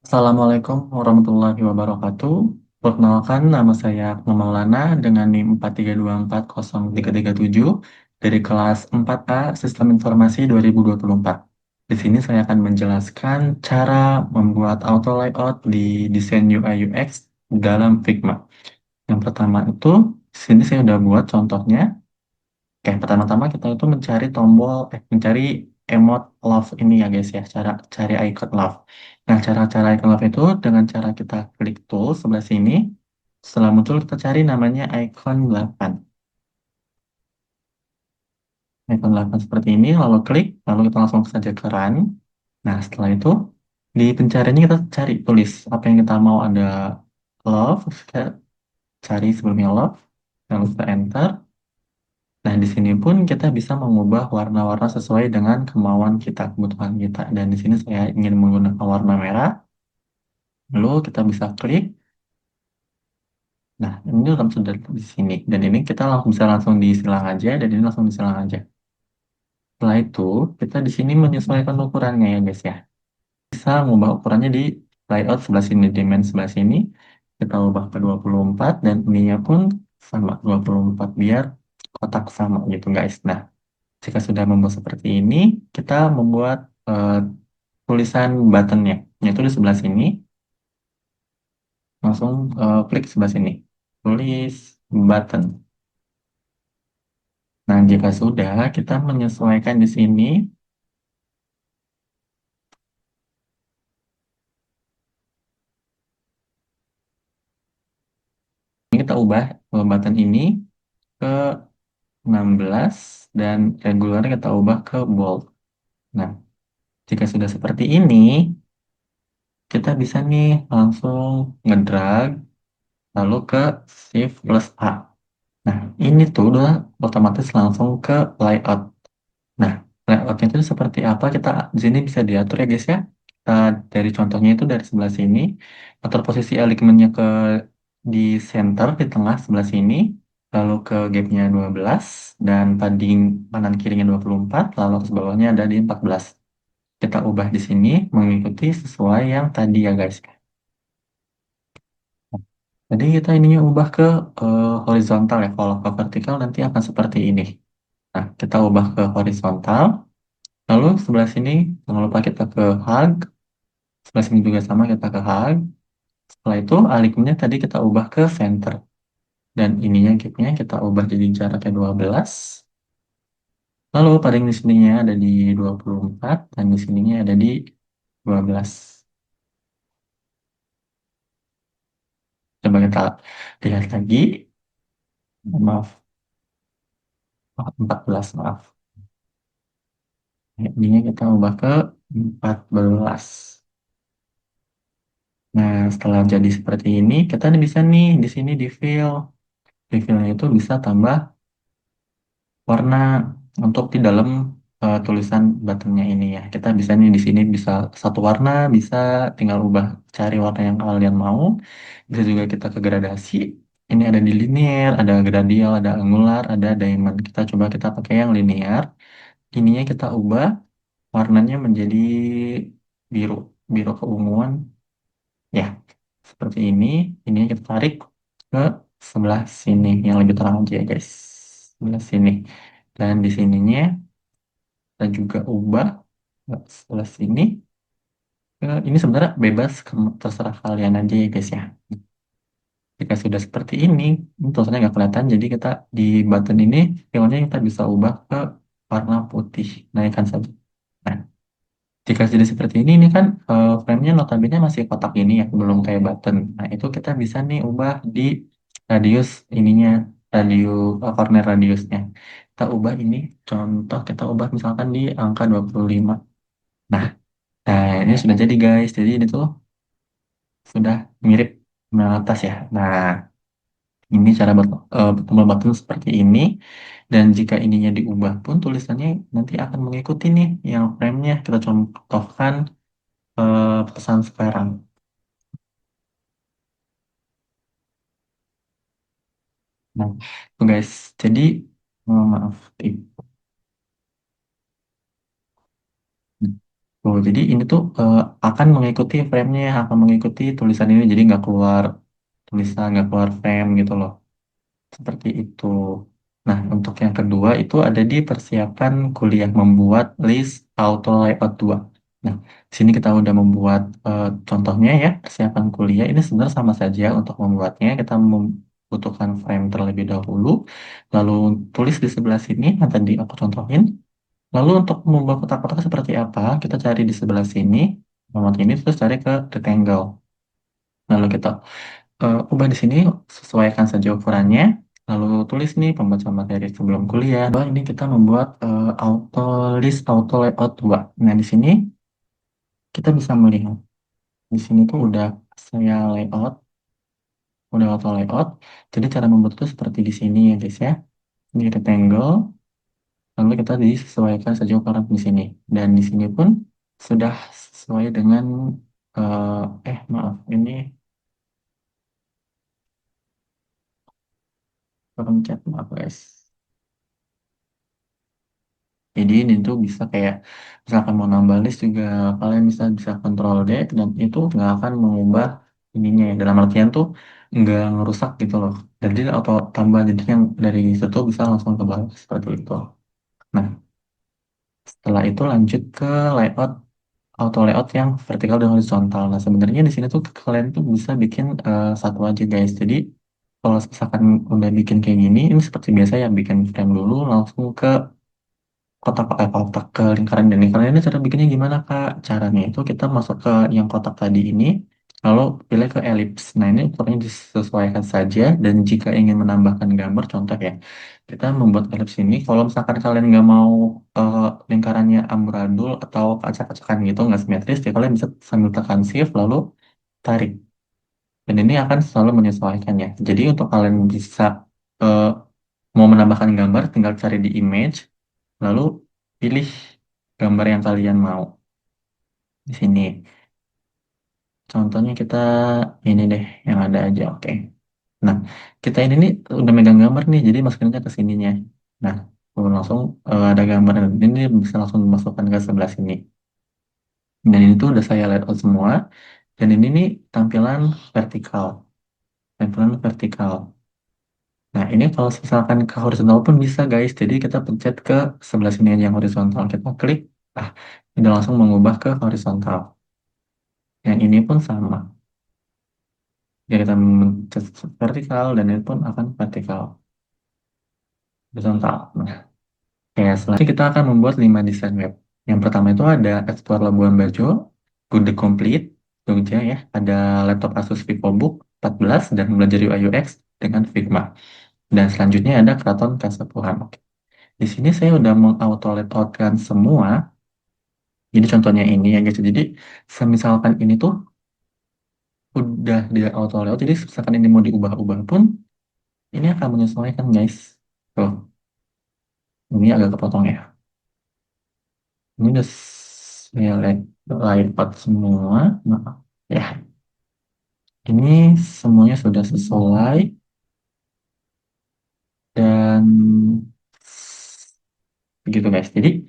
Assalamualaikum warahmatullahi wabarakatuh. Perkenalkan, nama saya Akmal Maulana dengan NIM 4324037 dari kelas 4A Sistem Informasi 2024. Di sini saya akan menjelaskan cara membuat auto layout di desain UI UX dalam Figma. Yang pertama itu, di sini saya sudah buat contohnya. Oke, pertama-tama kita itu mencari emot love ini ya guys ya, cara cari icon love. Nah, cara-cara icon love itu dengan cara kita klik tool sebelah sini, setelah muncul kita cari namanya icon 8. Icon 8 seperti ini, lalu klik, lalu kita langsung saja ke run. Nah, setelah itu di pencariannya kita cari tulis apa yang kita mau, ada love, kita cari sebelumnya love, lalu kita enter. Nah, di sini pun kita bisa mengubah warna-warna sesuai dengan kemauan kita, kebutuhan kita. Dan di sini saya ingin menggunakan warna merah, lalu kita bisa klik. Nah, ini sudah di sini. Dan ini kita langsung bisa langsung disilang aja, dan ini langsung disilang aja. Setelah itu, kita di sini menyesuaikan ukurannya ya guys ya. Bisa mengubah ukurannya di layout sebelah sini, dimensi sebelah sini. Kita ubah ke 24, dan ininya pun sama 24, biar kotak sama gitu guys. Nah, jika sudah membuat seperti ini, kita membuat tulisan buttonnya, yaitu di sebelah sini, langsung klik sebelah sini, tulis button. Nah, jika sudah, kita menyesuaikan di sini, ini kita ubah button ini ke 16, dan regular kita ubah ke bold. Nah, jika sudah seperti ini, kita bisa nih langsung ngedrag, lalu ke Shift plus A. Nah, ini tuh udah otomatis langsung ke layout. Nah, layoutnya itu seperti apa, kita di sini bisa diatur ya guys ya. Kita dari contohnya itu dari sebelah sini, atur posisi alignmentnya di center di tengah sebelah sini, lalu ke gapnya 12, dan padding kanan kirinya 24, lalu atas bawahnya ada di 14. Kita ubah di sini mengikuti sesuai yang tadi ya guys. Jadi kita ininya ubah ke horizontal ya, kalau ke vertikal nanti akan seperti ini. Nah, kita ubah ke horizontal. Lalu sebelah sini, jangan lupa kita ke hug. Sebelah sini juga sama, kita ke hug. Setelah itu, alignmentnya tadi kita ubah ke center. Dan ininya gapnya kita ubah jadi jaraknya 12. Lalu paling di sininya ada di 24, dan di sininya ada di 12. Coba kita lihat lagi. Maaf, 14, maaf. Ininya kita ubah ke 14. Nah, setelah jadi seperti ini, kita bisa nih di sini di fill. Di fillnya itu bisa tambah warna untuk di dalam tulisan buttonnya ini ya. Kita bisa nih di sini bisa satu warna, bisa tinggal ubah cari warna yang kalian mau. Bisa juga kita ke gradasi. Ini ada di linear, ada gradial, ada angular, ada diamond. Kita coba kita pakai yang linear. Ininya kita ubah warnanya menjadi biru, biru keunguan. Ya, seperti ini. Ini kita tarik ke sebelah sini yang lebih terang aja ya guys. Sebelah sini. Dan di sininya kita juga ubah ke sebelah sini. Ini sebenarnya bebas, terserah kalian aja ya guys ya. Jika sudah seperti ini tulisannya nggak kelihatan. Jadi kita di button ini filenya kita bisa ubah ke warna putih. Naikkan saja. Nah, jika sudah seperti ini kan frame-nya notabene masih kotak ini ya, belum kayak button. Nah, itu kita bisa nih ubah di radius ininya, corner radiusnya. Kita ubah ini, contoh kita ubah misalkan di angka 25. Nah, ini sudah jadi guys. Jadi ini tuh sudah mirip dengan atas ya. Nah, ini cara tombol button seperti ini. Dan jika ininya diubah pun tulisannya nanti akan mengikuti nih yang frame-nya. Kita contohkan pesan sekarang. Nah, itu guys. Jadi, maaf. Oh, jadi ini tuh akan mengikuti frame-nya, akan mengikuti tulisan ini, jadi nggak keluar tulisan, nggak keluar frame gitu loh. Seperti itu. Nah, untuk yang kedua itu ada di persiapan kuliah membuat list auto layout 2. Nah, di sini kita udah membuat contohnya ya, persiapan kuliah. Ini sebenarnya sama saja untuk membuatnya. Kita membutuhkan frame terlebih dahulu, lalu tulis di sebelah sini yang tadi aku contohin. Lalu untuk membuat kotak-kotak seperti apa, kita cari di sebelah sini, nomor ini, terus cari ke rectangle. Lalu kita ubah di sini, sesuaikan saja ukurannya. Lalu tulis nih pembaca materi sebelum kuliah. Bahwa ini kita membuat auto list auto layout 2. Nah, di sini kita bisa melihat. Di sini tuh udah saya layout, udah auto layout. Jadi cara membuat itu seperti di sini ya guys ya. Di rectangle, lalu kita disesuaikan saja ukuran di sini. Dan di sini pun sudah sesuai dengan maaf, ini pencet maaf guys. Jadi ini tuh bisa kayak misalkan mau nambah list juga kalian bisa kontrol D dan itu nggak akan mengubah ininya ya. Dalam artian tuh nggak ngerusak gitu loh. Jadi atau tambah jadi yang dari situ bisa langsung ke bawah seperti itu. Nah, setelah itu lanjut ke layout auto layout yang vertikal dan horizontal. Nah, sebenarnya di sini tuh kalian tuh bisa bikin satu aja guys. Jadi kalau misalkan udah bikin kayak gini, ini seperti biasa ya bikin frame dulu langsung ke kotak ke lingkaran dan lingkaran ini cara bikinnya gimana Kak? Caranya itu kita masuk ke yang kotak tadi ini, lalu pilih ke elips. Nah ini ukurannya disesuaikan saja dan jika ingin menambahkan gambar, contoh ya, kita membuat elips ini. Kalau misalkan kalian nggak mau eh, lingkarannya amburadul atau acak-acakan gitu, nggak simetris, ya kalian bisa sambil tekan shift lalu tarik. Dan ini akan selalu menyesuaikan ya. Jadi untuk kalian bisa eh, mau menambahkan gambar, tinggal cari di image. Lalu pilih gambar yang kalian mau di sini. Contohnya kita ini deh yang ada aja, oke. Nah, kita ini nih udah megang gambar nih, jadi masukin aja ke sininya. Nah, langsung ada gambar ini bisa langsung dimasukkan ke sebelah sini. Dan ini tuh udah saya layout semua. Dan ini nih tampilan vertikal, tampilan vertikal. Nah, ini kalau misalkan ke horizontal pun bisa guys. Jadi kita pencet ke sebelah sini aja yang horizontal. Kita klik, ah, ini langsung mengubah ke horizontal. Yang ini pun sama. Jadi kita mencet vertikal dan ini pun akan vertikal. Horizontal. Nah, kayak selanjutnya kita akan membuat 5 desain web. Yang pertama itu ada Explore Labuan Bajo, Good the Complete, Jogja ya. Ada laptop Asus VivoBook 14 dan belajar UI UX dengan Figma. Dan selanjutnya ada Keraton Kasepuhan. Oke. Di sini saya udah meng-auto layoutkan semua. Jadi contohnya ini ya guys. Jadi semisalkan ini tuh udah dia auto layout. Jadi misalkan ini mau diubah-ubah pun ini akan menyesuaikan guys. Tuh, ini agak kepotong ya. Ini udah saya layout semua. Maaf. Ya, ini semuanya sudah sesuai dan begitu guys. Jadi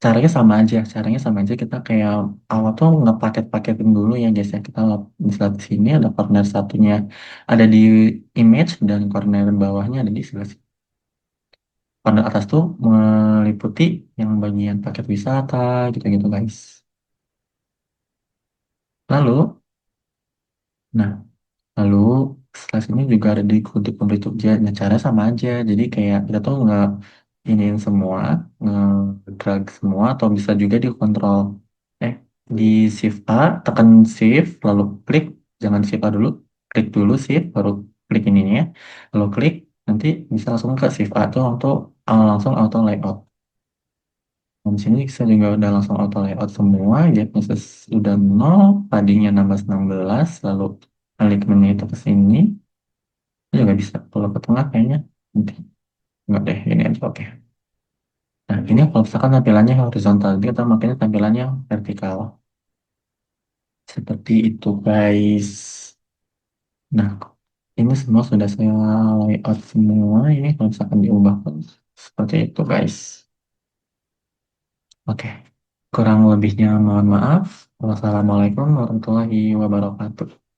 caranya sama aja kita kayak awal tuh ngepaket-paketin dulu ya guys ya. Kita misalnya di sini ada corner satunya ada di image dan corner bawahnya ada di sebelah sini. Corner atas tuh meliputi yang bagian paket wisata gitu-gitu guys. Lalu, nah, lalu setelah sini juga ada di kutip pemberi Jogja. Nah, cara sama aja. Jadi kayak kita tuh nggak iniin semua, nge-drag semua, atau bisa juga dikontrol. Eh, di Shift A, tekan Shift, lalu klik. Jangan Shift A dulu, klik dulu Shift, baru klik ininya. Lalu klik, nanti bisa langsung ke Shift A tuh untuk langsung auto layout. Nah, di sini saya juga udah langsung auto layout semua, gapnya sudah 0, tadinya nambah 16, lalu klik menu itu ke sini, ini juga bisa kalau ke tengah kayaknya, nanti enggak deh, ini aja oke. Nah, ini kalau misalkan tampilannya horizontal, dia kita makanya tampilannya vertikal. Seperti itu guys. Nah, ini semua sudah saya layout semua, ini kalau misalkan diubah seperti itu guys. Oke. Kurang lebihnya mohon maaf. Wassalamualaikum warahmatullahi wabarakatuh.